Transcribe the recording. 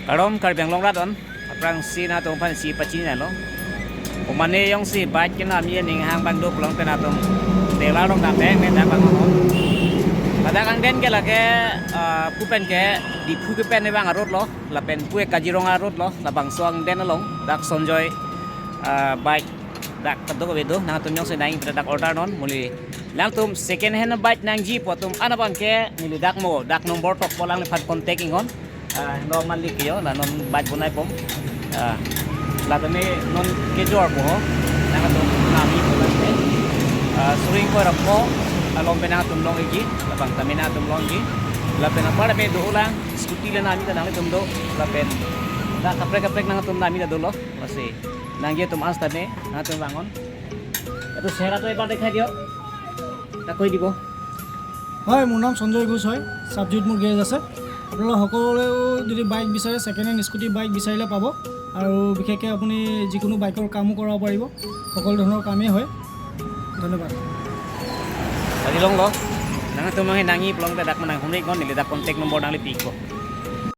Karom Karbi Anglong Radon aprang si na tong pan si pachi na lo umane yung si bike kena mi ning hang bang do pulang tena tong dela rong da beng men da bang on pada kang den ke la ke pupen ke di phu ke pen ne bang arot lo la pen pu Kaziranga road lo la bang suang den long dak sonjoy bike dak kado ko bedo na tum yung se nang dak order non muli lang tum second hand bike nang jeep tum ana bang ke mili dak mo dak number top polang le phat contacting on normally kyo la non bike bunai pom la tani non ke jor po nang tum nami po la suring ko rapo along pena tum long igi la bang tamina tum long igi la pena para be do ulang scooty le nami ta nang tum do la pen da kaprek nang tum nami da do lo masih nang ge tum asta ne na tum bangon itu sera to ebar dekhai dio ta koi dibo হয় মোৰ নাম সঞ্জয় ঘোষ হয় subject মোৰ garage আছে আপোনালোক সকলোৱেও যদি bike বিচাৰে second hand scooty bike বিচাৰিলে পাব আৰু বিশেষকৈ আপুনি যিকোনো বাইকৰ কামো কৰাব পাৰিব সকলো ধৰণৰ কামেই হয় ধন্যবাদ tadi long lo nang tum nang nangi pelong ta dak manang humrek gon ni dak kontak nomor nang le pik ko